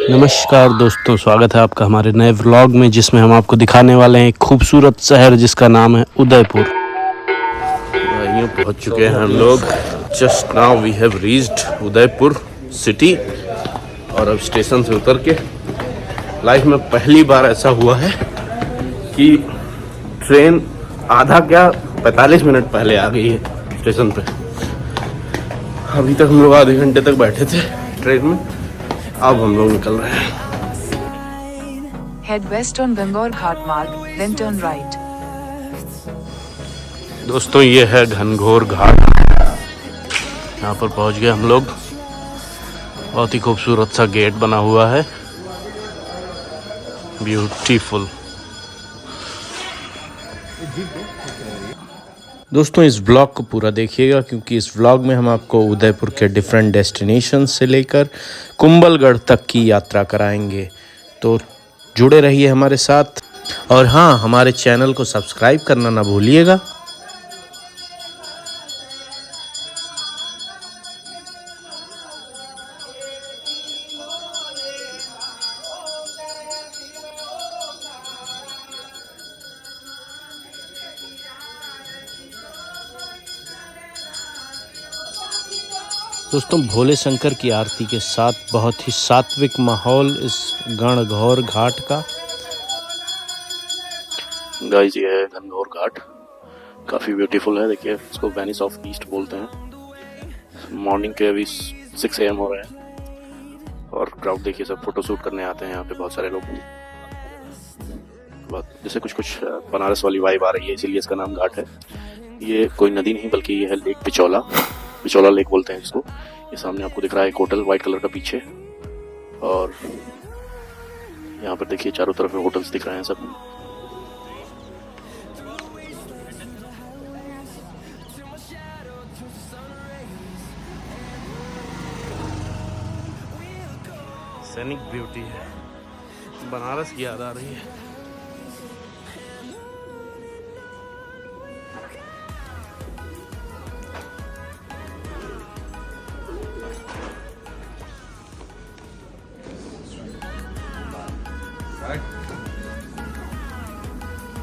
नमस्कार दोस्तों, स्वागत है आपका हमारे नए व्लॉग में, जिसमें हम आपको दिखाने वाले हैं एक खूबसूरत शहर जिसका नाम है उदयपुर। यूँ पहुँच चुके हैं हम लोग। Just now we have reached Udaipur city. और अब स्टेशन से उतर के लाइफ में पहली बार ऐसा हुआ है कि ट्रेन आधा क्या 45 मिनट पहले आ गई है स्टेशन पे। अभी तक हम लोग आधे घंटे तक बैठे थे ट्रेन में, अब हम लोग निकल रहे हैं। Head west on Gangor Ghat Marg, then turn right. दोस्तों, ये है घनघोर घाट। यहाँ पर पहुँच गए हम लोग। बहुत ही खूबसूरत सा गेट बना हुआ है, ब्यूटीफुल। दोस्तों, इस व्लॉग को पूरा देखिएगा, क्योंकि इस व्लॉग में हम आपको उदयपुर के डिफरेंट डेस्टिनेशन से लेकर कुंभलगढ़ तक की यात्रा कराएंगे। तो जुड़े रहिए हमारे साथ, और हाँ, हमारे चैनल को सब्सक्राइब करना ना भूलिएगा। दोस्तों, भोले शंकर की आरती के साथ बहुत ही सात्विक माहौल इस घनघोर घाट का। गाइस, ये है घनघोर घाट। काफ़ी ब्यूटीफुल है। देखिए, इसको वेनिस ऑफ ईस्ट बोलते हैं। मॉर्निंग के अभी 6 AM हो रहे हैं और क्राउड देखिए, सब फोटो शूट करने आते हैं यहाँ पे बहुत सारे लोग। जैसे कुछ बनारस वाली वाइब आ रही है, इसीलिए इसका नाम घाट है। ये कोई नदी नहीं, बल्कि ये है लेक पिचौला लेक बोलते हैं इसको। ये सामने आपको दिख रहा है एक होटल व्हाइट कलर का पीछे, और यहाँ पर देखिए चारों तरफ में होटल्स दिख रहे हैं सब। सैनिक ब्यूटी है, बनारस की याद आ रही है।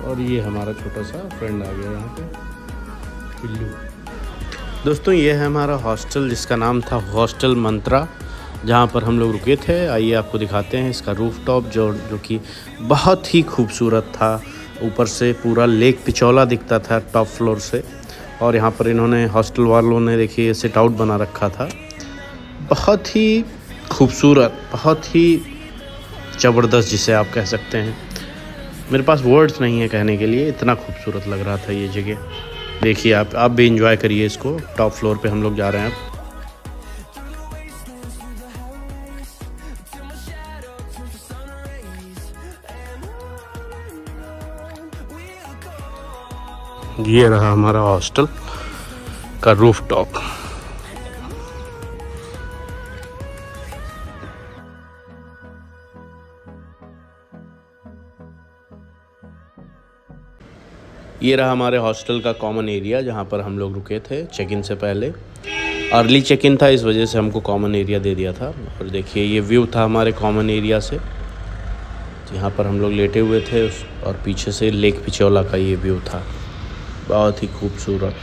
और ये हमारा छोटा सा फ्रेंड आ गया यहाँ पे, पिल्लू। दोस्तों, ये है हमारा हॉस्टल, जिसका नाम था हॉस्टल मंत्रा, जहाँ पर हम लोग रुके थे। आइए आपको दिखाते हैं इसका रूफटॉप, जो कि बहुत ही खूबसूरत था। ऊपर से पूरा लेक पिचौला दिखता था टॉप फ्लोर से। और यहाँ पर इन्होंने हॉस्टल वालों ने देखिए सिट आउट बना रखा था। बहुत ही खूबसूरत, बहुत ही ज़बरदस्त जिसे आप कह सकते हैं। मेरे पास वर्ड्स नहीं है कहने के लिए, इतना खूबसूरत लग रहा था ये जगह। देखिए, आप भी एंजॉय करिए इसको। टॉप फ्लोर पे हम लोग जा रहे हैं अब। ये रहा हमारा हॉस्टल का रूफटॉप। ये रहा हमारे हॉस्टल का कॉमन एरिया, जहाँ पर हम लोग रुके थे चेक इन से पहले। अर्ली चेक इन था, इस वजह से हमको कॉमन एरिया दे दिया था। और देखिए, ये व्यू था हमारे कॉमन एरिया से, जहाँ पर हम लोग लेटे हुए थे, और पीछे से लेक पिचौला का ये व्यू था, बहुत ही खूबसूरत।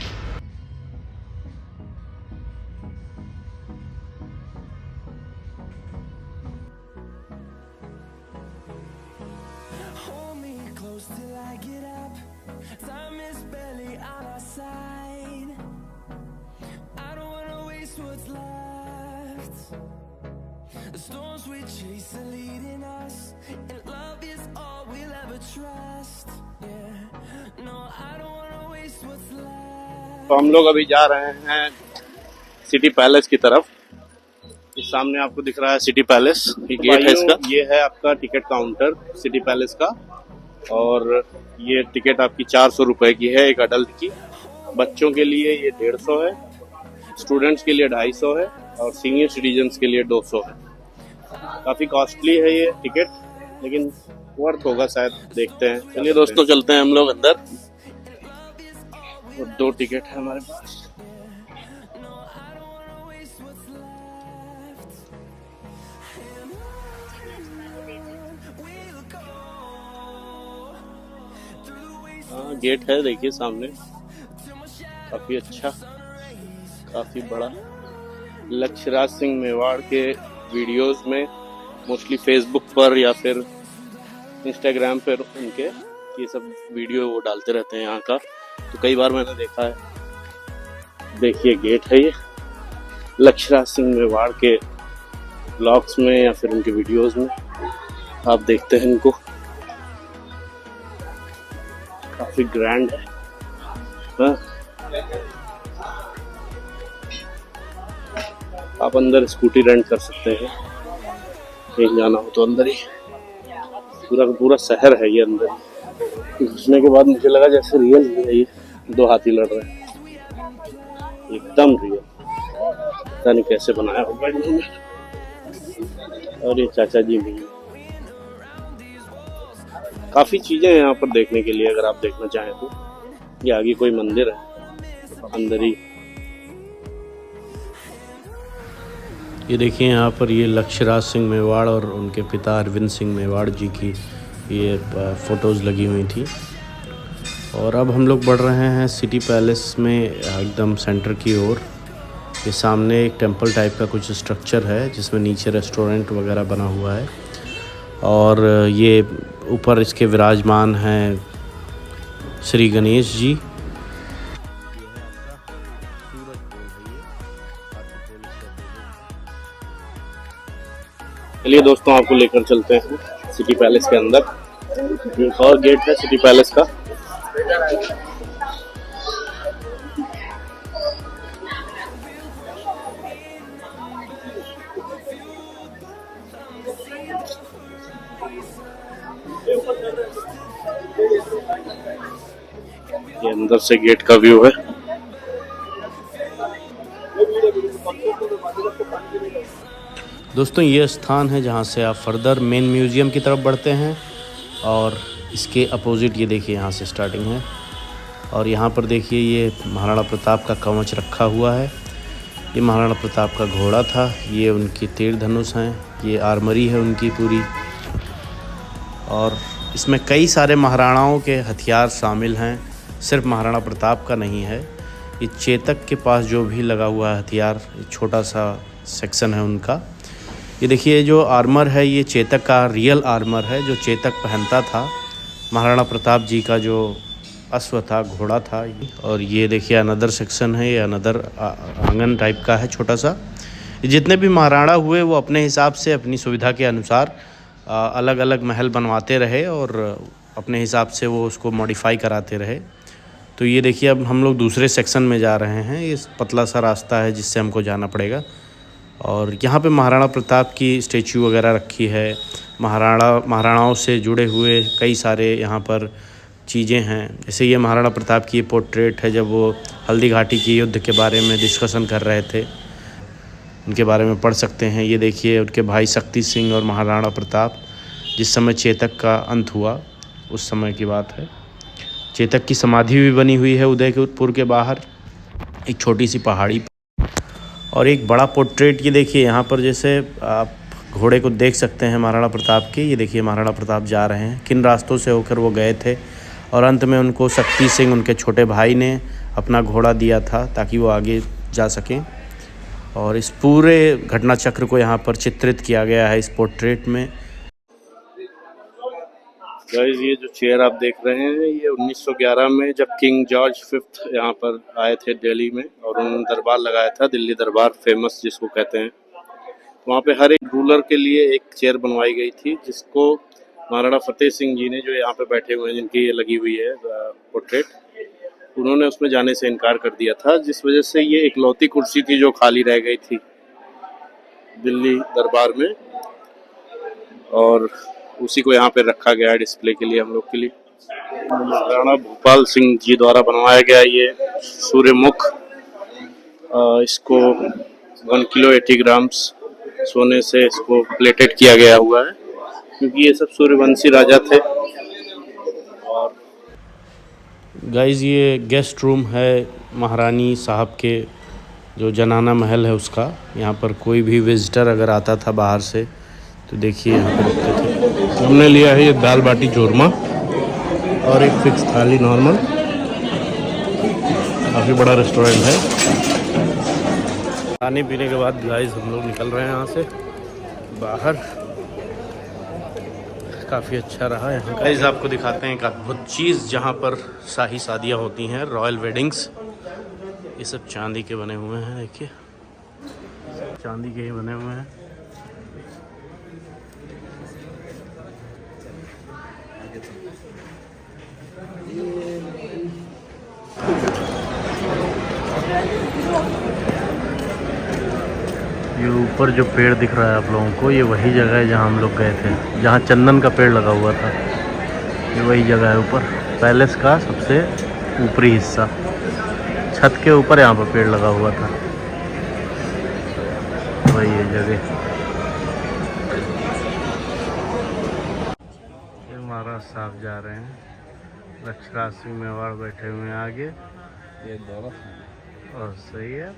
The storms we chase are leading us, and love is all we'll ever trust. Yeah, no, I don't wanna waste what's left. तो हम लोग अभी जा रहे हैं सिटी पैलेस की तरफ। इस सामने आपको दिख रहा है सिटी पैलेस, ये गेट है इसका। ये है आपका टिकट काउंटर सिटी पैलेस का, और ये टिकट आपकी 400 रुपए की है एक अडल्ट की। बच्चों के लिए ये 150 है, स्टूडेंट्स के लिए 250 है, और सीनियर सिटीजन्स के लिए 200 है। काफ़ी कॉस्टली है ये टिकट, लेकिन वर्थ होगा शायद, देखते हैं। चलिए दोस्तों, चलते हैं हम लोग अंदर। और 2 टिकट है हमारे पास। हाँ गेट है देखिए सामने, काफ़ी अच्छा, काफ़ी बड़ा। लक्ष्यराज सिंह मेवाड़ के वीडियोस में मोस्टली फेसबुक पर या फिर इंस्टाग्राम पर उनके ये सब वीडियो वो डालते रहते हैं यहाँ का, तो कई बार मैंने देखा है। देखिए गेट है ये, लक्ष्यराज सिंह मेवाड़ के ब्लॉग्स में या फिर उनके वीडियोस में आप देखते हैं इनको, काफ़ी ग्रैंड है। हाँ? आप अंदर स्कूटी रेंट कर सकते हैं, कहीं जाना हो तो अंदर ही, पूरा का पूरा शहर है ये अंदर। घुसने के बाद मुझे लगा जैसे रियल है ये, दो हाथी लड़ रहे हैं, एकदम रियल। पता नहीं कैसे बनाया होगा इन्होंने। और ये चाचा जी भी, काफ़ी चीज़ें हैं यहाँ पर देखने के लिए, अगर आप देखना चाहें तो। ये आगे कोई मंदिर है अंदर ही। ये देखिए यहाँ पर ये लक्ष्यराज सिंह मेवाड़ और उनके पिता अरविंद सिंह मेवाड़ जी की ये फ़ोटोज़ लगी हुई थी। और अब हम लोग बढ़ रहे हैं सिटी पैलेस में एकदम सेंटर की ओर। ये सामने एक टेंपल टाइप का कुछ स्ट्रक्चर है जिसमें नीचे रेस्टोरेंट वगैरह बना हुआ है, और ये ऊपर इसके विराजमान हैं श्री गणेश जी। चलिए दोस्तों, आपको लेकर चलते हैं सिटी पैलेस के अंदर। एक और गेट है सिटी पैलेस का। ये अंदर से गेट का व्यू है। दोस्तों ये स्थान है जहाँ से आप फर्दर मेन म्यूज़ियम की तरफ बढ़ते हैं, और इसके अपोजिट ये देखिए यहाँ से स्टार्टिंग है। और यहाँ पर देखिए ये महाराणा प्रताप का कवच रखा हुआ है। ये महाराणा प्रताप का घोड़ा था, ये उनकी तीर धनुष हैं, ये आर्मरी है उनकी पूरी, और इसमें कई सारे महाराणाओं के हथियार शामिल हैं, सिर्फ महाराणा प्रताप का नहीं है। ये चेतक के पास जो भी लगा हुआ है हथियार, छोटा सा सेक्शन है उनका। ये देखिए जो आर्मर है ये चेतक का रियल आर्मर है जो चेतक पहनता था। महाराणा प्रताप जी का जो अश्व था, घोड़ा था। और ये देखिए अनदर सेक्शन है, ये अनदर आंगन टाइप का है छोटा सा। जितने भी महाराणा हुए वो अपने हिसाब से अपनी सुविधा के अनुसार अलग अलग महल बनवाते रहे और अपने हिसाब से वो उसको मॉडिफाई कराते रहे। तो ये देखिए अब हम लोग दूसरे सेक्शन में जा रहे हैं। ये पतला सा रास्ता है जिससे हमको जाना पड़ेगा। और यहाँ पे महाराणा प्रताप की स्टैचू वगैरह रखी है। महाराणाओं से जुड़े हुए कई सारे यहाँ पर चीज़ें हैं। जैसे ये महाराणा प्रताप की पोर्ट्रेट है, जब वो हल्दी घाटी के युद्ध के बारे में डिस्कशन कर रहे थे, उनके बारे में पढ़ सकते हैं। ये देखिए उनके भाई शक्ति सिंह और महाराणा प्रताप, जिस समय चेतक का अंत हुआ उस समय की बात है। चेतक की समाधि भी बनी हुई है उदयपुर के बाहर एक छोटी सी पहाड़ी पर। और एक बड़ा पोर्ट्रेट ये देखिए यहाँ पर, जैसे आप घोड़े को देख सकते हैं महाराणा प्रताप के। ये देखिए महाराणा प्रताप जा रहे हैं, किन रास्तों से होकर वो गए थे, और अंत में उनको शक्ति सिंह उनके छोटे भाई ने अपना घोड़ा दिया था ताकि वो आगे जा सकें। और इस पूरे घटना चक्र को यहाँ पर चित्रित किया गया है इस पोर्ट्रेट में। गाइस ये जो चेयर आप देख रहे हैं ये 1911 में जब किंग जॉर्ज फिफ्थ यहाँ पर आए थे दिल्ली में, और उन्होंने दरबार लगाया था, दिल्ली दरबार फेमस जिसको कहते हैं। वहाँ पे हर एक रूलर के लिए एक चेयर बनवाई गई थी, जिसको महाराणा फतेह सिंह जी ने, जो यहाँ पे बैठे हुए हैं जिनकी ये लगी हुई है पोर्ट्रेट, उन्होंने उसमें जाने से इनकार कर दिया था, जिस वजह से ये इकलौती कुर्सी थी जो खाली रह गई थी दिल्ली दरबार में, और उसी को यहाँ पे रखा गया है डिस्प्ले के लिए हम लोग के लिए। महाराणा भूपाल सिंह जी द्वारा बनवाया गया ये सूर्यमुख, इसको 1 किलो 80 ग्राम्स सोने से इसको प्लेटेड किया गया हुआ है, क्योंकि ये सब सूर्यवंशी राजा थे। और गाइस ये गेस्ट रूम है महारानी साहब के, जो जनाना महल है उसका। यहाँ पर कोई भी विजिटर अगर आता था बाहर से तो देखिए यहाँ पर रुकते थे। हमने लिया है ये दाल बाटी चूरमा, और एक फिक्स थाली नॉर्मल। काफ़ी बड़ा रेस्टोरेंट है। खाने पीने के बाद गाइस हम लोग निकल रहे हैं यहाँ से बाहर। काफ़ी अच्छा रहा यहाँ। गाइस आपको दिखाते हैं एक अद्भुत चीज़ जहाँ पर शाही शादियाँ होती हैं, रॉयल वेडिंग्स। ये सब चांदी के बने हुए हैं, देखिए चांदी के ही बने हुए हैं। ये ऊपर जो पेड़ दिख रहा है आप लोगों को, ये वही जगह है जहाँ हम लोग गए थे, जहाँ चंदन का पेड़ लगा हुआ था। ये वही जगह है ऊपर, पैलेस का सबसे ऊपरी हिस्सा, छत के ऊपर यहाँ पर पेड़ लगा हुआ था, वही है जगह। ये महाराज साहब जा रहे हैं, लक्षराज सिंह मेवाड़ बैठे हुए हैं आगे। ये दौलत और सही है।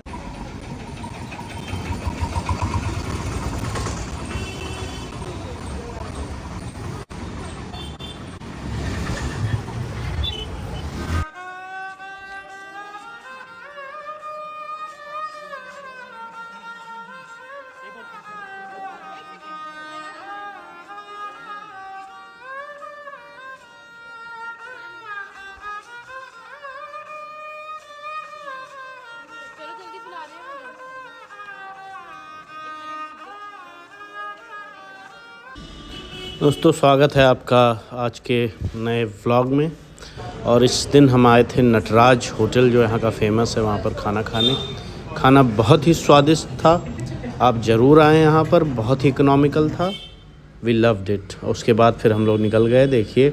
दोस्तों स्वागत है आपका आज के नए व्लॉग में। और इस दिन हम आए थे नटराज होटल, जो यहाँ का फेमस है, वहाँ पर खाना खाने। खाना बहुत ही स्वादिष्ट था, आप ज़रूर आएँ यहाँ पर, बहुत ही इकोनॉमिकल था। We loved it. उसके बाद फिर हम लोग निकल गए, देखिए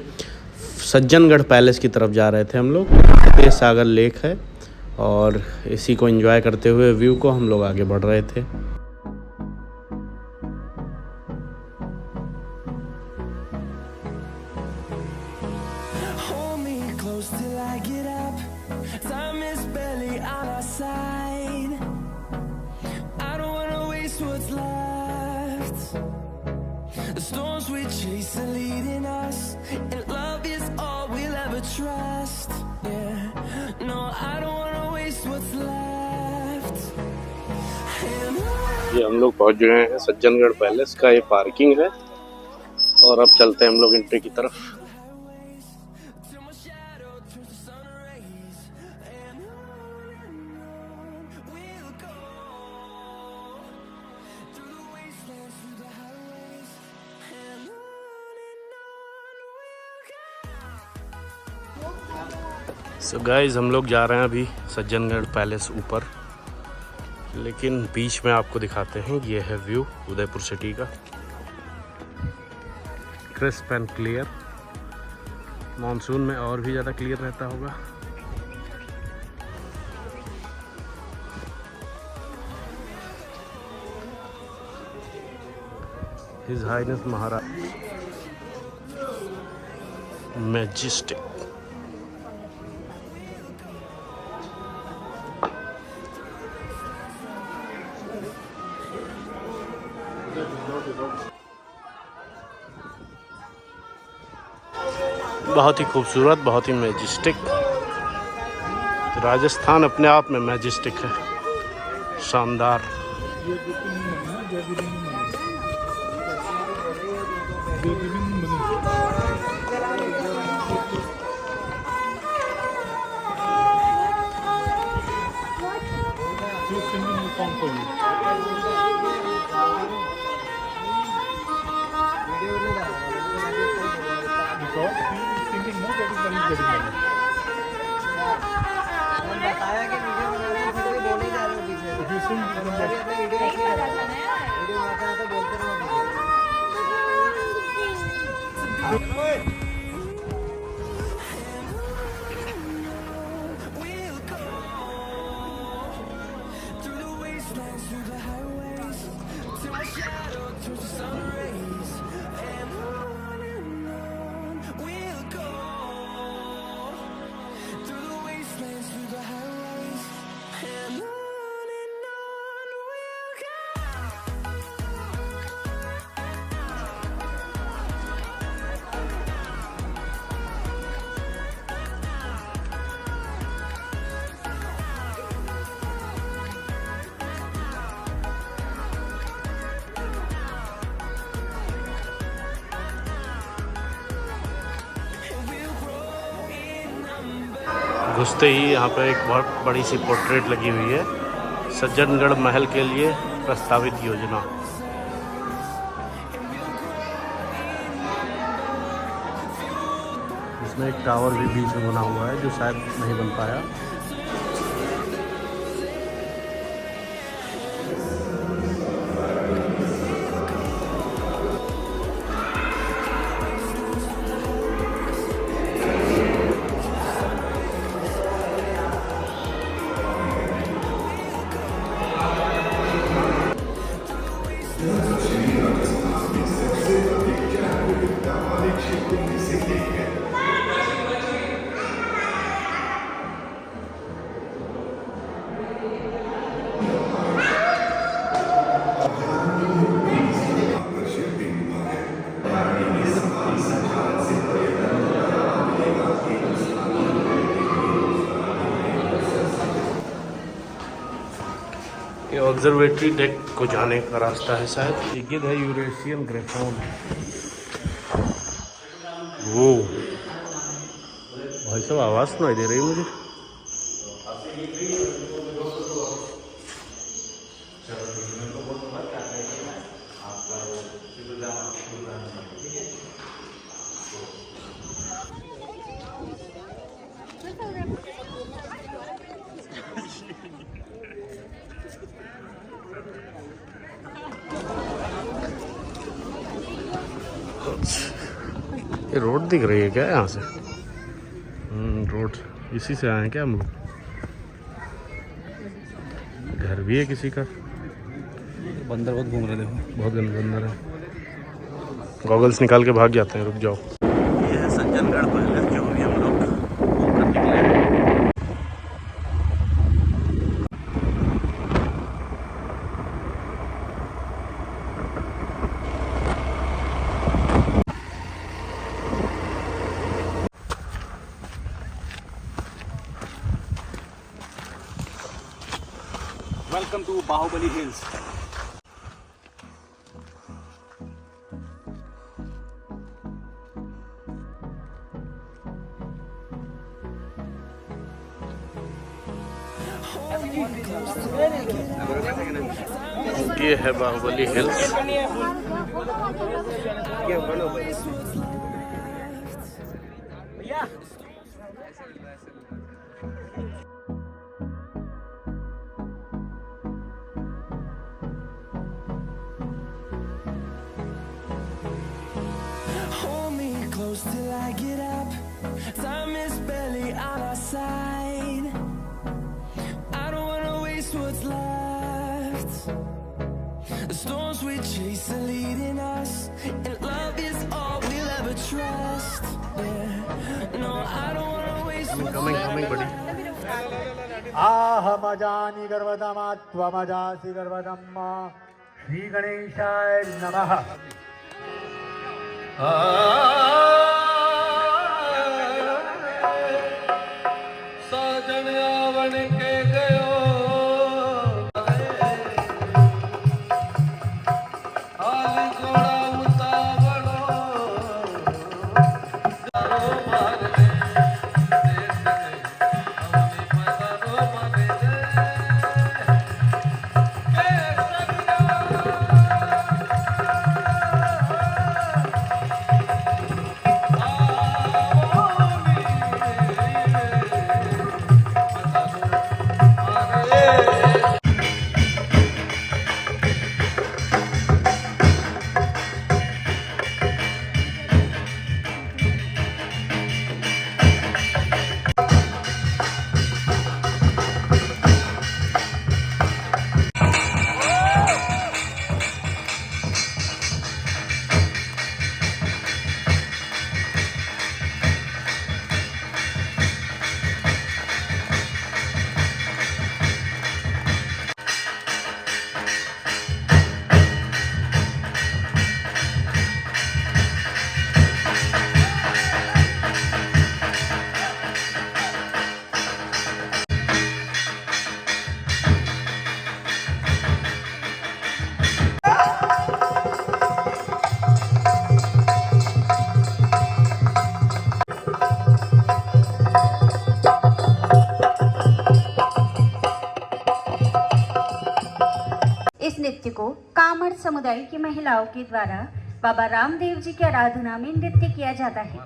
सज्जनगढ़ पैलेस की तरफ जा रहे थे हम लोग। फतेह सागर लेक है और इसी को एंजॉय करते हुए व्यू को हम लोग आगे बढ़ रहे थे। Till I get up, time is barely on our side. I don't wanna waste what's left. The storms we chase are leading us, and love is all we'll ever trust. Yeah, no, I don't wanna waste what's left. ये हम लोग पहुंच गए हैं Sajjangarh palace का, ये parking है और अब चलते हैं हम लोग एंट्री की तरफ। सो गाइज हम लोग जा रहे हैं अभी सज्जनगढ़ पैलेस ऊपर, लेकिन बीच में आपको दिखाते हैं। ये है व्यू उदयपुर सिटी का, क्रिस्प एंड क्लियर। मॉनसून में और भी ज़्यादा क्लियर रहता होगा। हिज हाइनेस महाराज मैजेस्टिक। बहुत ही खूबसूरत, बहुत ही मैजेस्टिक। राजस्थान अपने आप में मैजेस्टिक है, शानदार। बताया कि वीडियो बना रहे हैं, फिर भी बोले जा रहे हो पीछे। वीडियो बनाते हैं तो बोलते रहो। घुसते ही यहाँ पे एक बहुत बड़ी सी पोर्ट्रेट लगी हुई है, सज्जनगढ़ महल के लिए प्रस्तावित योजना। इसमें एक टावर भी बीच में बना हुआ है जो शायद नहीं बन पाया। ये ऑब्जर्वेटरी डेक को जाने का रास्ता है शायद। ये गिद्ध है यूरेशियन ग्रेफोन। वो भाई साहब आवाज़ सुनाई दे रही है मुझे। ये रोड दिख रही है क्या यहाँ से? रोड इसी से आए हैं क्या हम लोग? घर भी है किसी का। बंदर बहुत घूम रहे, देखो बहुत गंदे बंदर है। गॉगल्स निकाल के भाग जाते हैं। रुक जाओ। ये है सज्जनगढ़ महल जो भी हम लोग घूमकर निकले हैं। Welcome to Baahubali hills. ये है Baahubali hills. Hold me close till I get up. Time is barely on our side. I don't wanna waste what's left. The storms we chase are leading us, and love is all we'll ever trust. Yeah. No, I don't wanna waste what's coming बड़ी। आहमजानि गर्वतमात्वमजासि गर्वतम् श्री गणेशाय नमः। साजन आवन के गयो हाल घोड़ा उतावड़ो जारो मार दे देश में अपनी मदरो मार दे के समुदाय की महिलाओं के द्वारा बाबा रामदेव जी की आराधना में नृत्य किया जाता है।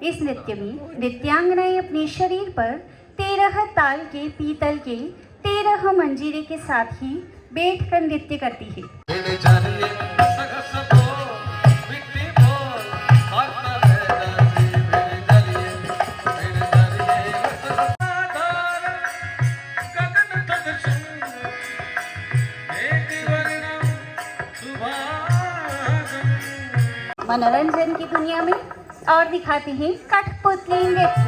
इस नृत्य में नृत्यांगनाएं अपने शरीर पर 13 ताल के पीतल के 13 मंजीरे के साथ ही बैठकर नृत्य करती है। मनोरंजन की दुनिया में और दिखाते हैं कठपुतली नृत्य।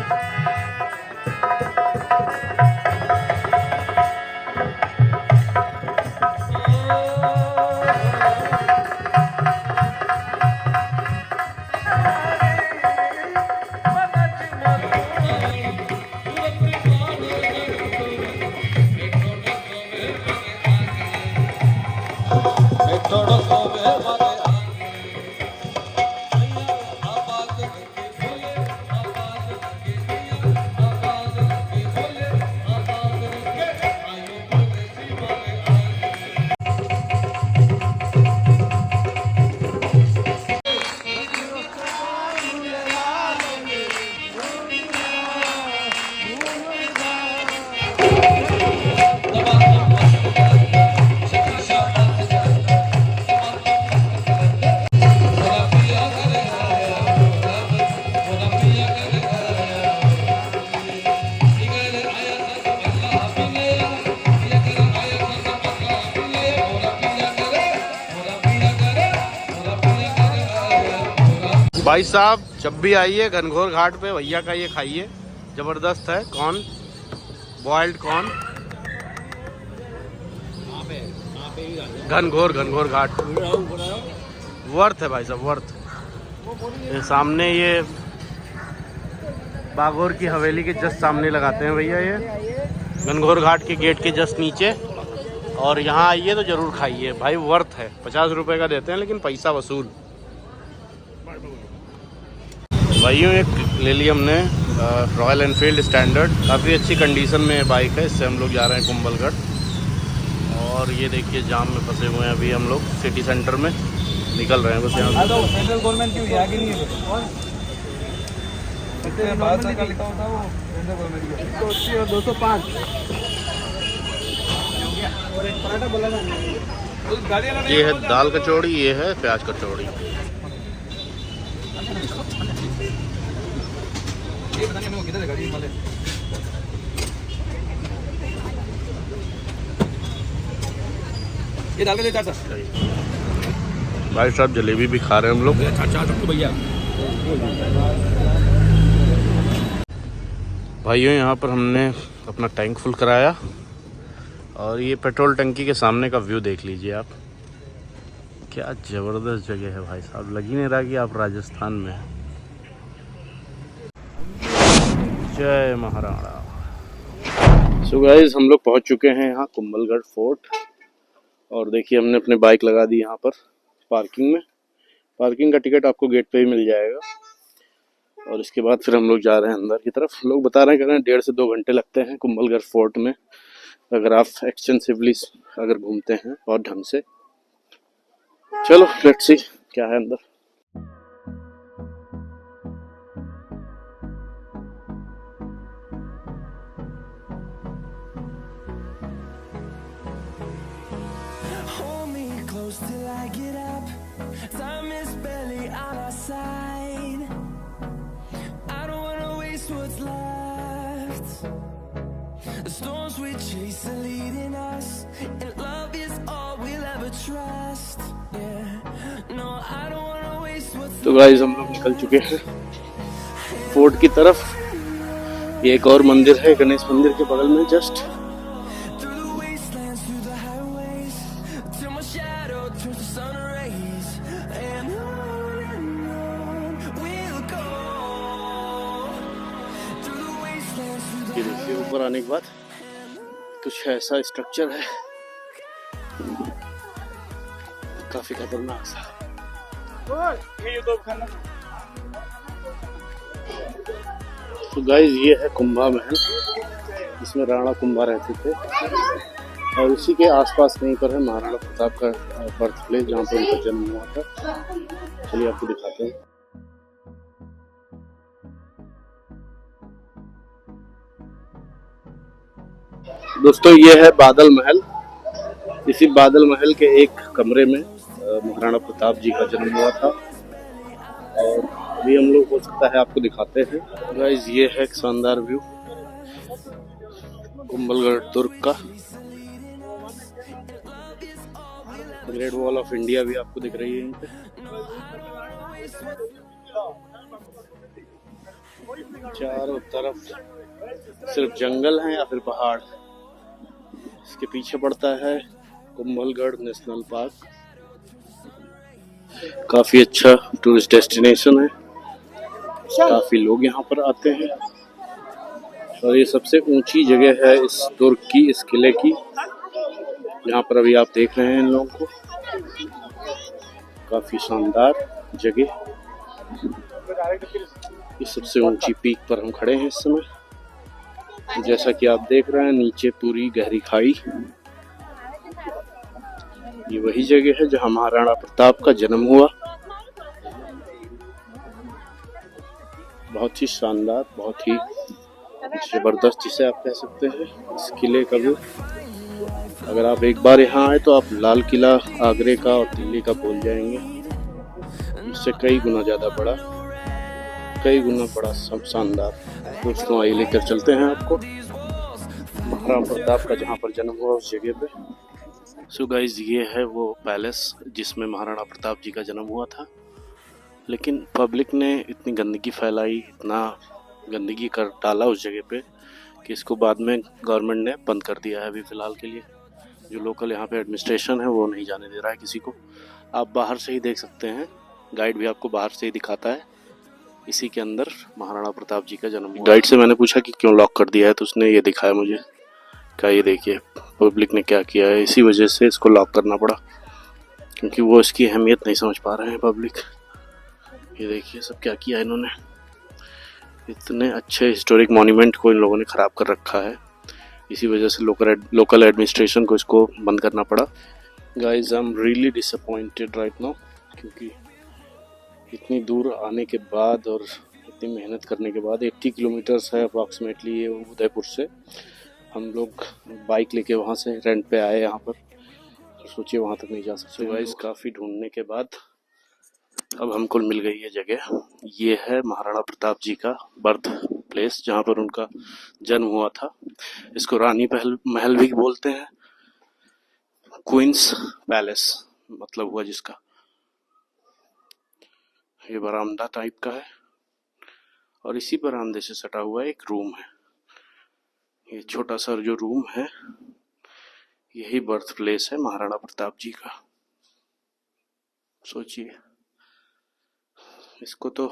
भाई साहब जब भी आइए घनघोर घाट पे भैया का ये खाइए, जबरदस्त है। कॉर्न, बॉइल्ड कॉर्न, घनघोर घाट वर्थ है भाई साहब, वर्थ। ये सामने ये बागोर की हवेली के जस्ट सामने लगाते हैं भैया, ये घनघोर घाट के गेट के जस्ट नीचे। और यहाँ आइए तो ज़रूर खाइए भाई, वर्थ है। 50 रुपये का देते हैं लेकिन पैसा वसूल। भाइयों एक ले ली हमने रॉयल एनफील्ड स्टैंडर्ड, काफ़ी अच्छी कंडीशन में बाइक है। इससे हम लोग जा रहे हैं कुंभलगढ़। और ये देखिए जाम में फंसे हुए हैं अभी हम लोग, सिटी सेंटर में निकल रहे हैं बस यहाँ से। सेंट्रल गवर्नमेंट की आगे नहीं है, लिखा होता वो सेंट्रल गवर्नमेंट की 180 और 205 और एक पराठा बोला ना। ये है दाल कचौड़ी, ये है प्याज कचौड़ी। ये पता नहीं किधर है गाड़ी वाले। ये दाल का दे चाचा। भाई साहब जलेबी भी खा रहे हैं हम लोग। चाचा तो भैया भाइयों यहाँ पर हमने अपना टैंक फुल कराया और ये पेट्रोल टंकी के सामने का व्यू देख लीजिए आप। क्या ज़बरदस्त जगह है भाई साहब, लग ही नहीं रहा कि आप राजस्थान में हैं। जय महाराणा। सो गाइस हम लोग पहुँच चुके हैं यहाँ कुंभलगढ़ फोर्ट। और देखिए हमने अपने बाइक लगा दी यहाँ पर पार्किंग में। पार्किंग का टिकट आपको गेट पे ही मिल जाएगा। और इसके बाद फिर हम लोग जा रहे हैं अंदर की तरफ। लोग बता रहे हैं 1.5 से 2 घंटे लगते हैं कुंभलगढ़ फोर्ट में, अगर आप एक्सटेंसिवली अगर घूमते हैं और ढंग से। चलो लेट्स सी क्या है अंदर। Till I get up, time is barely on our side. I don't wanna waste what's left. The storms we chase are leading us, and love is all we'll ever trust. Yeah, no, I don't wanna waste what's तो guys हम लोग निकल चुके हैं fort की तरफ। ये एक और मंदिर है गणेश मंदिर के बगल में just. through the wastelands, through the highways, till my shadow turns to sun rays, and on we'll go. Through the wastelands, through the ये देखिए ऊपर आने के बाद कुछ ऐसा स्ट्रक्चर है, काफी खतरनाक सा। तो गाइस ये है कुंभा महल, इसमें राणा कुंभा रहते थे। और इसी के आसपास कहीं पर है महाराणा प्रताप का बर्थ प्लेस जहाँ पर उनका जन्म हुआ था। चलिए आपको दिखाते हैं। दोस्तों ये है बादल महल। इसी बादल महल के एक कमरे में महाराणा प्रताप जी का जन्म हुआ था और अभी हम लोग हो सकता है आपको दिखाते हैं। गाइस ये है एक शानदार व्यू कुंभलगढ़ दुर्ग का। ग्रेट वॉल ऑफ इंडिया भी आपको दिख रही है यहीं पे। चारों तरफ सिर्फ जंगल हैं या फिर पहाड़। इसके पीछे पड़ता है कुंभलगढ़ नेशनल पार्क। काफी अच्छा टूरिस्ट डेस्टिनेशन है, काफी लोग यहाँ पर आते हैं और ये सबसे ऊंची जगह है इस दुर्ग की, इस किले की, जहाँ पर अभी आप देख रहे हैं इन लोगों को। काफी शानदार जगह। इस सबसे ऊंची पीक पर हम खड़े हैं इस समय। जैसा कि आप देख रहे हैं नीचे पूरी गहरी खाई। ये वही जगह है जहां महाराणा प्रताप का जन्म हुआ। बहुत ही शानदार, बहुत ही जबरदस्त जिसे आप कह सकते हैं इस किले का व्यू। अगर आप एक बार यहाँ आए तो आप लाल किला आगरे का और दिल्ली का भूल जाएंगे। इससे कई गुना ज़्यादा बड़ा, कई गुना बड़ा शानदार। दोस्तों आइए लेकर चलते हैं आपको महाराणा प्रताप का जहाँ पर जन्म हुआ उस जगह पे। सो गाइस ये है वो पैलेस जिसमें महाराणा प्रताप जी का जन्म हुआ था, लेकिन पब्लिक ने इतनी गंदगी फैलाई, इतना गंदगी कर डाला उस जगह पे कि इसको बाद में गवर्नमेंट ने बंद कर दिया है अभी फ़िलहाल के लिए। जो लोकल यहाँ पे एडमिनिस्ट्रेशन है वो नहीं जाने दे रहा है किसी को। आप बाहर से ही देख सकते हैं, गाइड भी आपको बाहर से ही दिखाता है। इसी के अंदर महाराणा प्रताप जी का जन्म हुआ। गाइड से मैंने पूछा कि क्यों लॉक कर दिया है तो उसने ये दिखाया मुझे, क्या ये देखिए पब्लिक ने क्या किया है, इसी वजह से इसको लॉक करना पड़ा, क्योंकि वो इसकी अहमियत नहीं समझ पा रहे हैं पब्लिक। ये देखिए सब क्या किया इन्होंने, इतने अच्छे हिस्टोरिक मॉन्यूमेंट को इन लोगों ने ख़राब कर रखा है। इसी वजह से लोकल एडमिनिस्ट्रेशन को इसको बंद करना पड़ा। Guys I am really disappointed right now, क्योंकि इतनी दूर आने के बाद और इतनी मेहनत करने के बाद 80 किलोमीटर्स है अप्रॉक्सीमेटली ये उदयपुर से। हम लोग बाइक लेके वहाँ से रेंट पे आए यहाँ पर, और सोचिए वहाँ तक नहीं जा सकते। गाइस काफ़ी ढूंढने के बाद अब हमको मिल गई ये जगह। ये है महाराणा प्रताप जी का बर्थ प्लेस, जहाँ पर उनका जन्म हुआ था। इसको रानी महल भी बोलते हैं, क्वींस पैलेस मतलब हुआ जिसका। ये बरामदा टाइप का है और इसी बरामदे से सटा हुआ एक रूम है। ये छोटा सा जो रूम है यही बर्थ प्लेस है महाराणा प्रताप जी का। सोचिए, इसको तो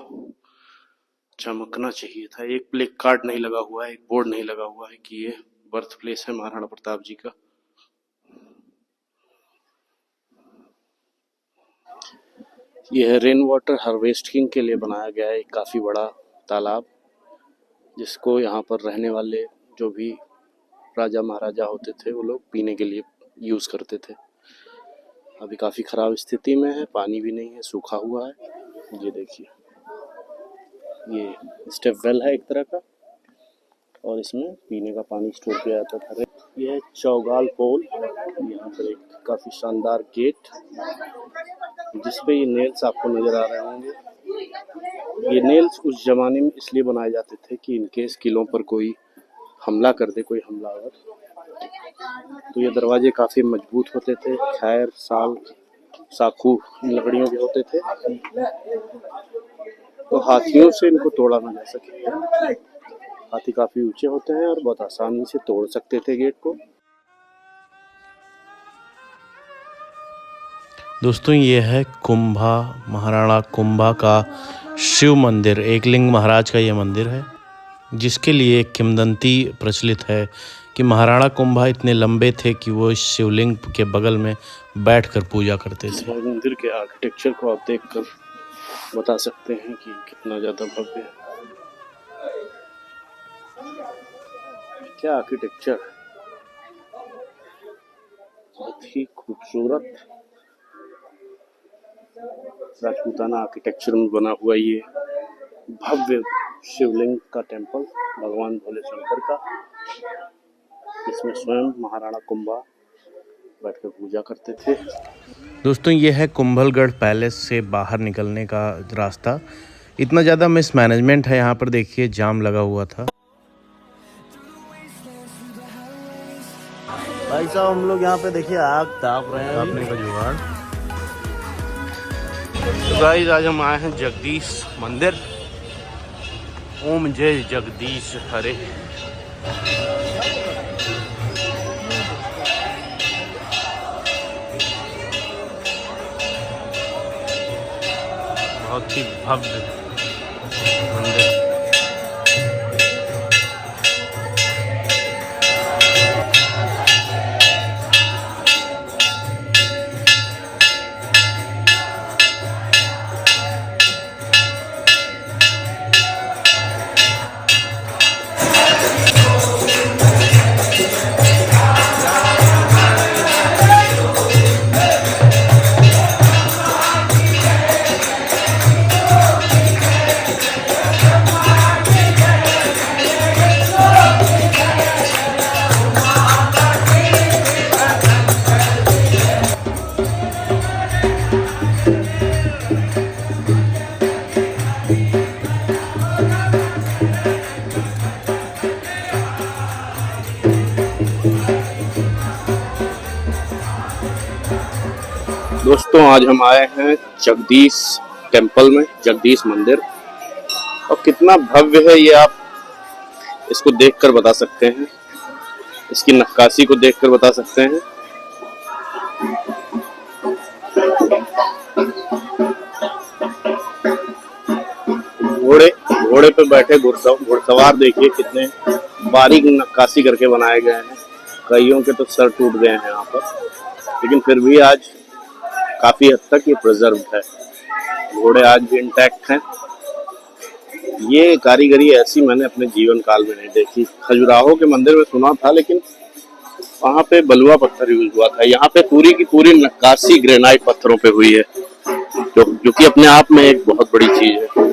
चमकना चाहिए था। एक प्लेक कार्ड नहीं लगा हुआ है, एक बोर्ड नहीं लगा हुआ है कि ये बर्थ प्लेस है महाराणा प्रताप जी का। यह रेन वाटर हार्वेस्टिंग के लिए बनाया गया है एक काफ़ी बड़ा तालाब, जिसको यहाँ पर रहने वाले जो भी राजा महाराजा होते थे वो लोग पीने के लिए यूज़ करते थे। अभी काफ़ी ख़राब स्थिति में है, पानी भी नहीं है, सूखा हुआ है। ये देखिए, ये स्टेप वेल है एक तरह का और इसमें पीने का पानी स्टोर किया जाता था। ये है चौगाल पोल। यहाँ पर एक काफ़ी शानदार गेट जिसपे ये नेल्स आपको नज़र आ रहे होंगे। ये नेल्स उस ज़माने में इसलिए बनाए जाते थे कि इनकेस किलों पर कोई हमला कर दे, कोई हमलावर, तो ये दरवाजे काफ़ी मजबूत होते थे। खैर, साल, साखू इन लकड़ियों के होते थे, तो हाथियों से इनको तोड़ा ना जा सके। हाथी काफ़ी ऊंचे होते हैं और बहुत आसानी से तोड़ सकते थे गेट को। दोस्तों ये है कुंभा, महाराणा कुंभा का शिव मंदिर, एकलिंग महाराज का ये मंदिर है, जिसके लिए एक किंवदंती प्रचलित है कि महाराणा कुंभा इतने लंबे थे कि वो इस शिवलिंग के बगल में बैठकर पूजा करते थे। मंदिर के आर्किटेक्चर को आप देखकर बता सकते हैं कि कितना ज़्यादा भव्य है। क्या आर्किटेक्चर, ही खूबसूरत राजपूताना आर्किटेक्चर में बना हुआ ये भव्य शिवलिंग का टेंपल भगवान भोले शंकर का, इसमें स्वयं महाराणा कुंभा बैठकर पूजा करते थे। दोस्तों ये है कुंभलगढ़ पैलेस से बाहर निकलने का रास्ता। इतना ज़्यादा मिसमैनेजमेंट है यहाँ पर, देखिए जाम लगा हुआ था। भाई साहब हम लोग यहाँ पे देखिए आग ताप रहे हैं तापने का जुगाड़। गाइस आज हम आए हैं जगदीश मंदिर। ओम जय जगदीश हरे। बहुत ही भव्य मंदिर। दोस्तों आज हम आए हैं जगदीश टेम्पल में, जगदीश मंदिर, और कितना भव्य है ये आप इसको देखकर बता सकते हैं, इसकी नक्काशी को देखकर बता सकते हैं। घोड़े पे बैठे घुड़सवार देखिए कितने बारीक नक्काशी करके बनाए गए हैं। कईयों के तो सर टूट गए हैं यहाँ पर, लेकिन फिर भी आज काफी हद तक ये प्रिजर्व है। घोड़े आज भी इंटैक्ट हैं। ये कारीगरी ऐसी मैंने अपने जीवन काल में नहीं देखी। खजुराहो के मंदिर में सुना था, लेकिन वहाँ पे बलुआ पत्थर यूज हुआ था। यहाँ पे पूरी की पूरी नक्काशी ग्रेनाइट पत्थरों पे हुई है, जो कि अपने आप में एक बहुत बड़ी चीज है।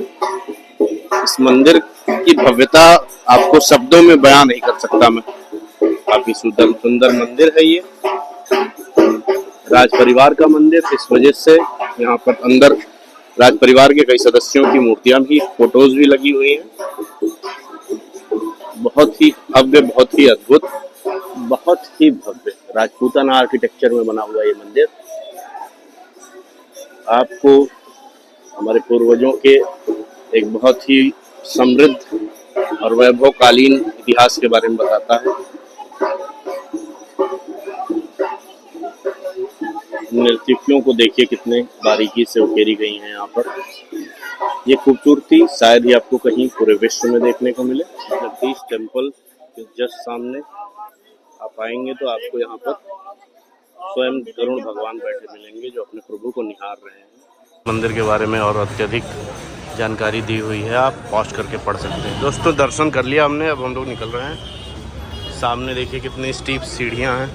इस मंदिर की भव्यता आपको शब्दों में बयान नहीं कर सकता मैं। काफी सुंदर मंदिर है ये, राज परिवार का मंदिर। इस वजह से यहाँ पर अंदर राज परिवार के कई सदस्यों की मूर्तियां भी, फोटोज भी लगी हुई हैं। बहुत ही भव्य, बहुत ही अद्भुत, बहुत ही भव्य राजपूताना आर्किटेक्चर में बना हुआ ये मंदिर आपको हमारे पूर्वजों के एक बहुत ही समृद्ध और वैभवकालीन इतिहास के बारे में बताता है। नृत्यों को देखिए कितने बारीकी से उकेरी गई हैं यहाँ पर। ये खूबसूरती शायद ही आपको कहीं पूरे विश्व में देखने को मिले। जगदीश टेम्पल के जस्ट सामने आप आएंगे तो आपको यहाँ पर स्वयं गरुड़ भगवान बैठे मिलेंगे, जो अपने प्रभु को निहार रहे हैं। मंदिर के बारे में और अत्यधिक जानकारी दी हुई है, आप पॉज करके पढ़ सकते हैं। दोस्तों दर्शन कर लिया हमने, अब हम लोग निकल रहे हैं। सामने देखिए कितनी स्टीप सीढ़ियाँ हैं,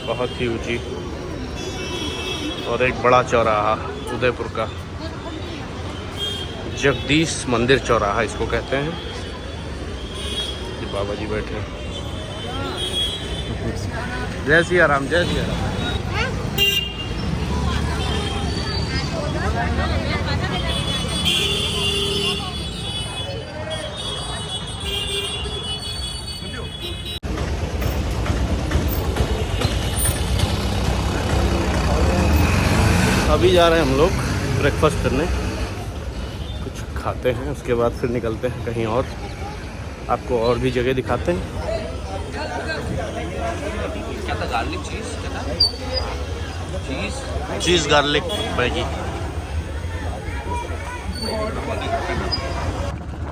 बहुत ही ऊंची, और एक बड़ा चौराहा उदयपुर का, जगदीश मंदिर चौराहा इसको कहते हैं। ये बाबा जी बैठे हैं। जय सिया राम, जय सिया राम। अभी जा रहे हैं हम लोग ब्रेकफास्ट करने, कुछ खाते हैं, उसके बाद फिर निकलते हैं कहीं और, आपको और भी जगह दिखाते हैं। क्या था? गार्लिक चीज़, चीज़ गार्लिक मैगी।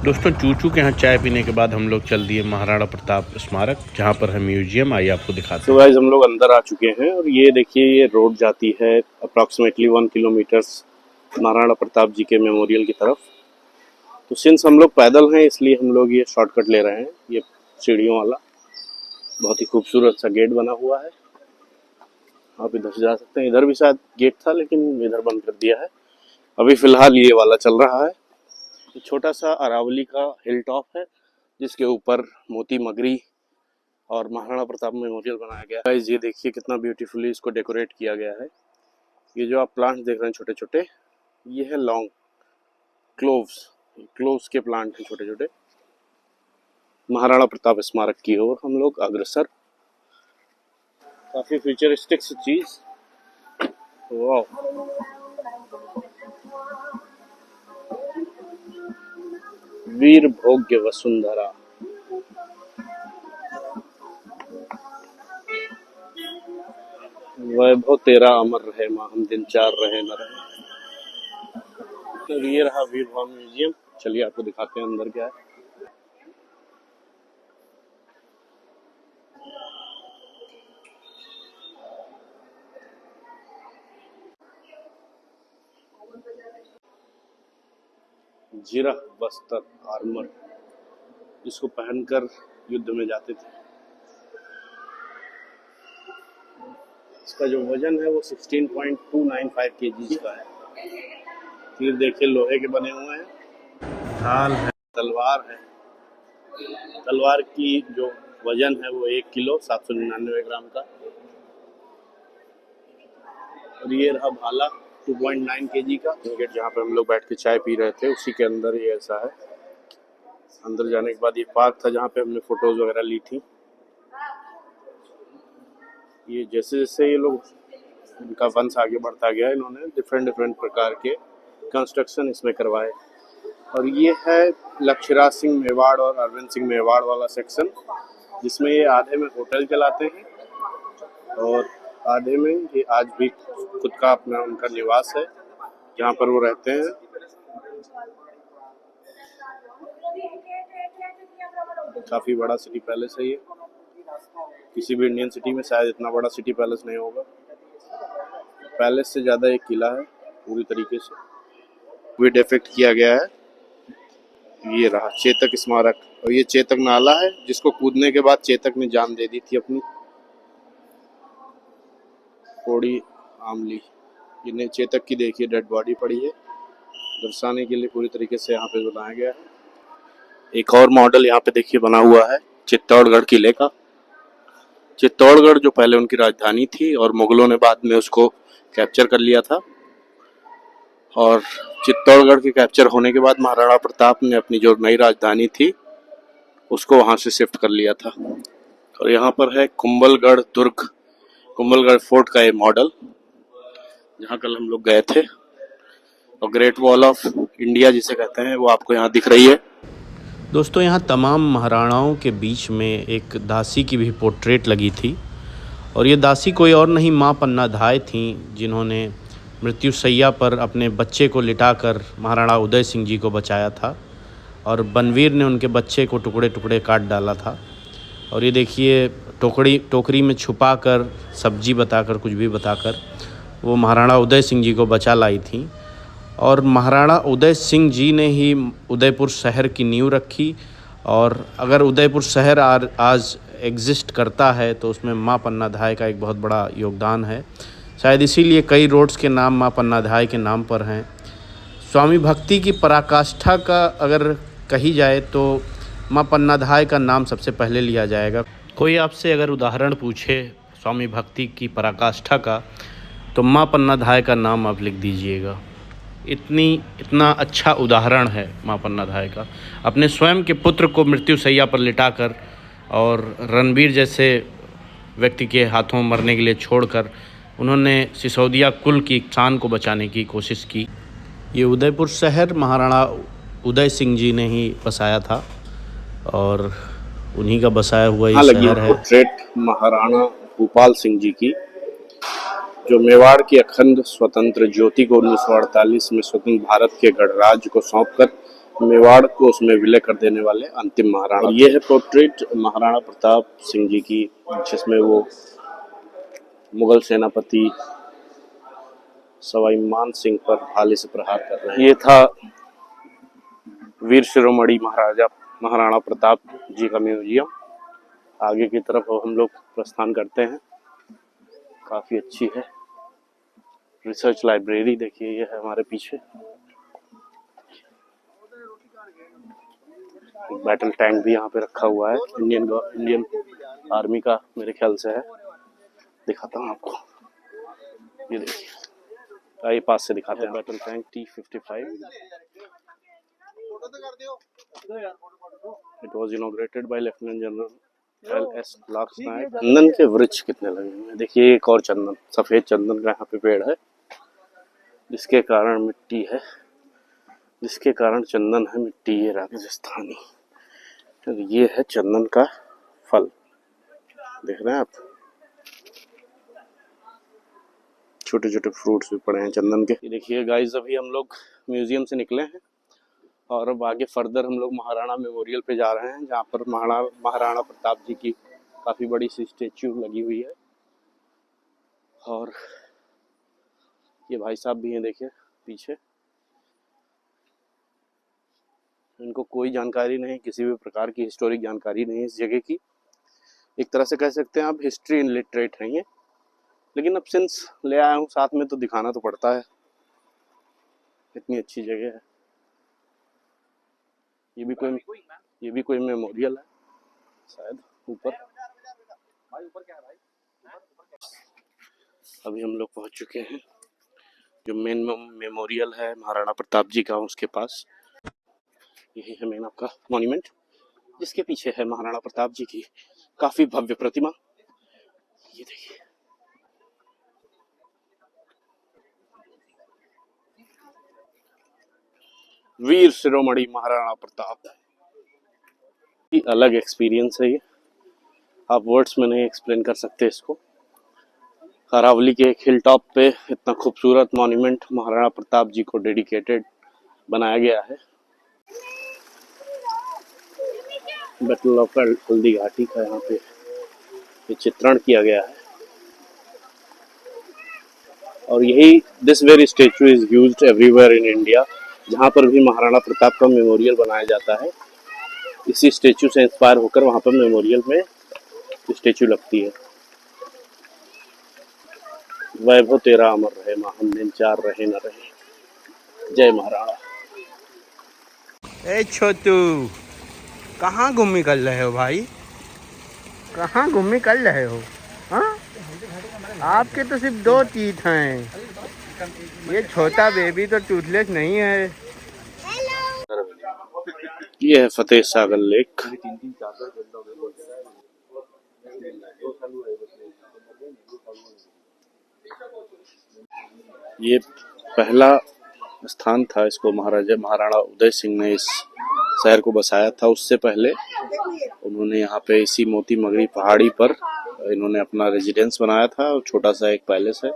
दोस्तों चूचू के यहाँ चाय पीने के बाद हम लोग चल दिए महाराणा प्रताप स्मारक, जहाँ पर है म्यूजियम, आइए आपको दिखाते हैं। तो गाइस हम लोग अंदर आ चुके हैं, और ये देखिए ये रोड जाती है अप्रॉक्सीमेटली 1 किलोमीटर महाराणा प्रताप जी के मेमोरियल की तरफ। तो सिंस हम लोग पैदल हैं इसलिए हम लोग ये शॉर्टकट ले रहे हैं। ये सीढ़ियों वाला बहुत ही खूबसूरत सा गेट बना हुआ है, आप इधर से जा सकते हैं। इधर भी शायद गेट था लेकिन इधर बंद कर दिया है। अभी फिलहाल ये वाला चल रहा है। ये छोटा सा अरावली का हिल टॉप है जिसके ऊपर मोती मगरी और महाराणा प्रताप मेमोरियल बनाया गया है। गाइस ये देखिए कितना ब्यूटीफुली इसको डेकोरेट किया गया है। ये जो आप प्लांट्स देख रहे हैं छोटे छोटे, ये है लॉन्ग क्लोव्स के प्लांट हैं छोटे छोटे। महाराणा प्रताप स्मारक की ओर हम लोग अग्रसर। काफी फ्यूचरिस्टिक चीज। वाह, वीर भोग्य वसुंधरा। वैभव तेरा अमर रहे माँ, हम दिन चार रहे न रहे। तो ये रहा वीर भवन म्यूजियम। चलिए आपको दिखाते हैं अंदर क्या है। जीरा वस्त्र आर्मर, जिसको पहनकर युद्ध में जाते थे। इसका जो वजन है वो 16.295 kg का है। तीर देखिए लोहे के बने हुए हैं। ढाल है, तलवार है। तलवार की जो वजन है वो 1 किलो 799 ग्राम का। और ये रहा भाला 2.9 kg का। गेट जहाँ पे हम लोग बैठ के चाय पी रहे थे उसी के अंदर ये ऐसा है। अंदर जाने के बाद ये पार्क था जहाँ पे हमने फोटोज वगैरह ली थी। ये जैसे जैसे ये लोग इनका वंश आगे बढ़ता गया, इन्होंने डिफरेंट प्रकार के कंस्ट्रक्शन इसमें करवाए। और ये है लक्ष्यराज सिंह मेवाड़ और अरविंद सिंह मेवाड़ वाला सेक्शन, जिसमें ये आधे में होटल चलाते हैं और आधे में ये आज भी खुद का अपना उनका निवास है जहाँ पर वो रहते हैं। काफी बड़ा सिटी पैलेस है ये। किसी भी इंडियन सिटी में शायद इतना बड़ा सिटी पैलेस नहीं होगा। पैलेस से ज्यादा एक किला है पूरी तरीके से। भी डिफेक्ट किया गया है। ये रहा चेतक स्मारक। और ये चेतक नाला है जिसको कूदने के बाद चेतक ने जान दे दी थी अपनी। थोड़ी आमली, इन्हें चेतक की देखिए डेड बॉडी पड़ी है, दर्शाने के लिए पूरी तरीके से यहाँ पे बनाया गया है। एक और मॉडल यहाँ पे देखिए बना हुआ है चित्तौड़गढ़ किले का। चित्तौड़गढ़ जो पहले उनकी राजधानी थी और मुगलों ने बाद में उसको कैप्चर कर लिया था। और चित्तौड़गढ़ के कैप्चर होने के बाद महाराणा प्रताप ने अपनी जो नई राजधानी थी उसको वहां से शिफ्ट कर लिया था। और यहाँ पर है कुंभलगढ़ दुर्ग, कुंभलगढ़ फोर्ट का ये मॉडल जहाँ कल हम लोग गए थे। और ग्रेट वॉल ऑफ इंडिया जिसे कहते हैं वो आपको यहाँ दिख रही है। दोस्तों यहाँ तमाम महाराणाओं के बीच में एक दासी की भी पोर्ट्रेट लगी थी। और ये दासी कोई और नहीं माँ पन्नाधाय थी, जिन्होंने मृत्युशैया पर अपने बच्चे को लिटाकर महाराणा उदय सिंह जी को बचाया था। और बनवीर ने उनके बच्चे को टुकड़े टुकड़े काट डाला था। और ये देखिए टोकरी में छुपा कर, सब्जी बताकर, कुछ भी बताकर वो महाराणा उदय सिंह जी को बचा लाई थी। और महाराणा उदय सिंह जी ने ही उदयपुर शहर की नींव रखी। और अगर उदयपुर शहर आज एग्जिस्ट करता है तो उसमें माँ पन्नाधाय का एक बहुत बड़ा योगदान है। शायद इसीलिए कई रोड्स के नाम माँ पन्नाधाय के नाम पर हैं। स्वामी भक्ति की पराकाष्ठा का अगर कही जाए तो माँ पन्नाधाय का नाम सबसे पहले लिया जाएगा। कोई आपसे अगर उदाहरण पूछे स्वामी भक्ति की पराकाष्ठा का तो माँ पन्नाधाय का नाम आप लिख दीजिएगा। इतना अच्छा उदाहरण है माँ पन्नाधाय का। अपने स्वयं के पुत्र को मृत्युशैया पर लिटाकर और रणबीर जैसे व्यक्ति के हाथों मरने के लिए छोड़कर उन्होंने सिसोदिया कुल की शान को बचाने की कोशिश की। ये उदयपुर शहर महाराणा उदय सिंह जी ने ही बसाया था और उन्हीं का बसाया हुआ ये शहर है। पोर्ट्रेट महाराणा भूपाल सिंह जी की, जो मेवाड़ की अखंड स्वतंत्र ज्योति को 1948 में स्वतंत्र भारत के गणराज्य को सौंपकर मेवाड़ को उसमें विलय कर देने वाले अंतिम महाराणा। ये है पोर्ट्रेट महाराणा प्रताप सिंह जी की, जिसमें वो मुगल सेनापति सवाई मान सिंह पर भाले से प्रहार कर रहे हैं। ये था वीर शिरोमणि महाराणा प्रताप जी का म्यूजियम। आगे की तरफ हम लोग प्रस्थान करते हैं। काफ़ी अच्छी है। रिसर्च लाइब्रेरी देखिए, ये है हमारे पीछे। बैटल टैंक भी यहाँ पे रखा हुआ है, इंडियन आर्मी का मेरे ख्याल से है। दिखाता हूँ आपको, ये देखिए, आइए पास से दिखाते हैं। Battle tank T-55। It was inaugurated bye lieutenant general LS लाक्सनायक। चंदन के वृक्ष कितने लगे हुए हैं, देखिए एक और चंदन, सफेद चंदन का यहाँ पे पेड़ है, जिसके कारण मिट्टी है, जिसके कारण चंदन है, मिट्टी है राजस्थानी। तो ये है चंदन का फल, देख रहे हैं आप, छोटे छोटे फ्रूट्स भी पड़े हैं चंदन के। ये देखिए गाइस, अभी हम लोग म्यूजियम से निकले हैं और अब आगे फर्दर हम लोग महाराणा मेमोरियल पे जा रहे हैं, जहाँ पर महाराणा प्रताप जी की काफ़ी बड़ी सी स्टेच्यू लगी हुई है। और ये भाई साहब भी हैं, देखिए पीछे। इनको कोई जानकारी नहीं, किसी भी प्रकार की हिस्टोरिक जानकारी नहीं है इस जगह की। एक तरह से कह सकते हैं आप हिस्ट्री इलिटरेट हैं ये, लेकिन अब सिंस ले आया हूँ साथ में तो दिखाना तो पड़ता है, इतनी अच्छी जगह है। ये भी कोई मेमोरियल है शायद ऊपर। अभी हम लोग पहुंच चुके हैं जो मेन मेमोरियल है महाराणा प्रताप जी का, उसके पास। यही है मेन आपका मॉन्यूमेंट, जिसके पीछे है महाराणा प्रताप जी की काफी भव्य प्रतिमा। ये देखिए, वीर शिरोमणि महाराणा प्रताप की अलग एक्सपीरियंस है ये, आप वर्ड्स में नहीं एक्सप्लेन कर सकते इसको। अरावली के एक हिल टॉप पे इतना खूबसूरत मॉन्यूमेंट महाराणा प्रताप जी को डेडिकेटेड बनाया गया है। बैटल ऑफ हल्दी घाटी का यहाँ पे ये चित्रण किया गया है। और यही this very statue is used everywhere in India, जहाँ पर भी महाराणा प्रताप का मेमोरियल बनाया जाता है, इसी स्टेचू से इंस्पायर होकर वहाँ पर मेमोरियल में स्टेचू लगती है। वैभव तेरा अमर रहे, हम दिन चार रहे न रहे। जय महाराणा। ए छोटू, कहाँ घूम निकल रहे हो भाई, कहाँ घूम निकल रहे हो? हाँ, आपके तो सिर्फ 2 टीथ हैं, ये छोटा बेबी तो टूथलेस नहीं है। ये है फतेह सागर लेक। ये पहला स्थान था, इसको महाराणा उदय सिंह ने इस शहर को बसाया था। उससे पहले उन्होंने यहाँ पे इसी मोती मगरी पहाड़ी पर इन्होंने अपना रेजिडेंस बनाया था, छोटा सा एक पैलेस है,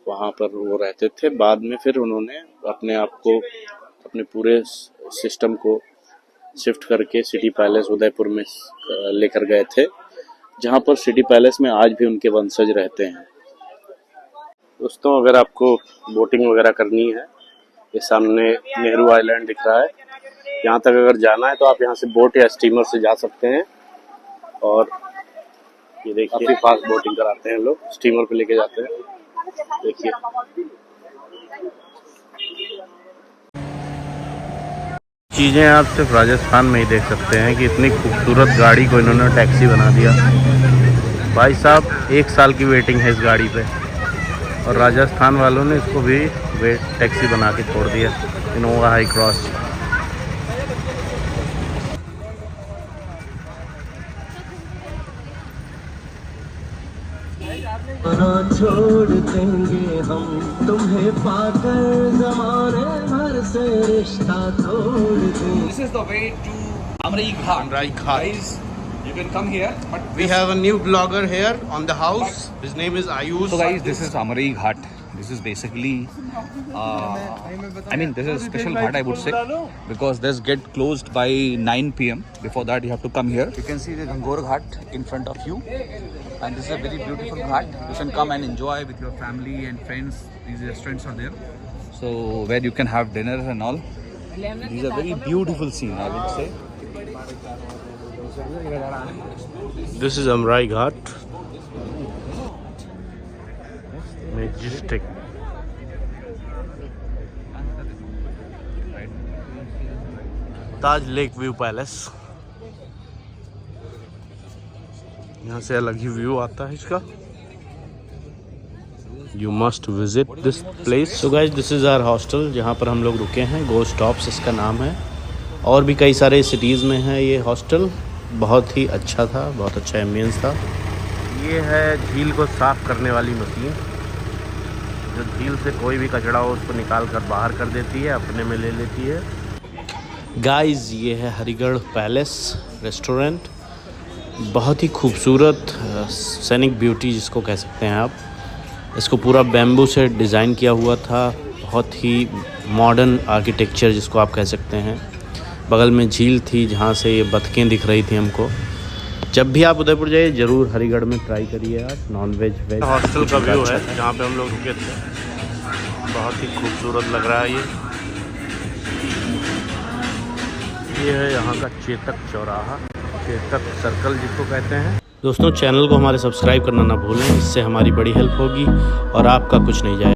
वहाँ पर वो रहते थे। बाद में फिर उन्होंने अपने आप को, अपने पूरे सिस्टम को शिफ्ट करके सिटी पैलेस उदयपुर में लेकर गए थे, जहाँ पर सिटी पैलेस में आज भी उनके वंशज रहते हैं। दोस्तों, अगर आपको बोटिंग वगैरह करनी है, ये सामने नेहरू आइलैंड दिख रहा है, यहाँ तक अगर जाना है तो आप यहाँ से बोट या स्टीमर से जा सकते हैं। और ये देखिए, काफी फास्ट बोटिंग कराते हैं लोग, स्टीमर पे लेके जाते हैं। देखिए, चीज़ें आप सिर्फ राजस्थान में ही देख सकते हैं कि इतनी खूबसूरत गाड़ी को इन्होंने टैक्सी बना दिया। भाई साहब, 1 साल की वेटिंग है इस गाड़ी पे, और राजस्थान वालों ने इसको भी टैक्सी बना के छोड़ दिया, इनोवा हाई क्रॉस। छोड़ देंगे हम तुम्हें पाकर, ज़माने भर से रिश्ता तोड़ देंगे। This is the way to Amrai Ghat. Guys, you can come here. But We have a new blogger here on the house. His name is Ayush. so guys, this is Amrai Ghat. This is basically, I mean, this is a special ghat, I would say, because this get closed by 9 p.m. Before that, you have to come here. You can see the Gangor Ghat in front of you, and this is a very beautiful ghat. You can come and enjoy with your family and friends. These restaurants are there, so where you can have dinner and all. These are very beautiful scene, I would say. This is Amrai Ghat. Majestic. Taj lake view palace, यहाँ से अलग ही view आता है इसका। You must visit this place. So guys, this is our hostel जहाँ पर हम लोग रुके हैं। गोस्ट टॉप्स इसका नाम है। और भी कई सारे सिटीज़ में है ये हॉस्टल। बहुत ही अच्छा था, बहुत अच्छा एम्बियंस था। ये है झील को साफ़ करने वाली मशीन, जो झील से कोई भी कचरा हो उसको निकाल कर बाहर कर देती है, अपने में ले लेती है। गाइज, ये है हरिगढ़ पैलेस रेस्टोरेंट। बहुत ही खूबसूरत सैनिक ब्यूटी जिसको कह सकते हैं आप। इसको पूरा बैम्बू से डिज़ाइन किया हुआ था। बहुत ही मॉडर्न आर्किटेक्चर जिसको आप कह सकते हैं। बगल में झील थी जहाँ से ये बतखें दिख रही थी हमको। जब भी आप उदयपुर जाइए ज़रूर हरिगढ़ में ट्राई करिए आप नॉन वेज वेज। हॉस्टल का व्यू है जहाँ पे हम लोग रुके थे। बहुत ही खूबसूरत लग रहा है ये है यहाँ का चेतक चौराहा, चेतक सर्कल जिसको कहते हैं। दोस्तों, चैनल को हमारे सब्सक्राइब करना ना भूलें, इससे हमारी बड़ी हेल्प होगी और आपका कुछ नहीं जाएगा।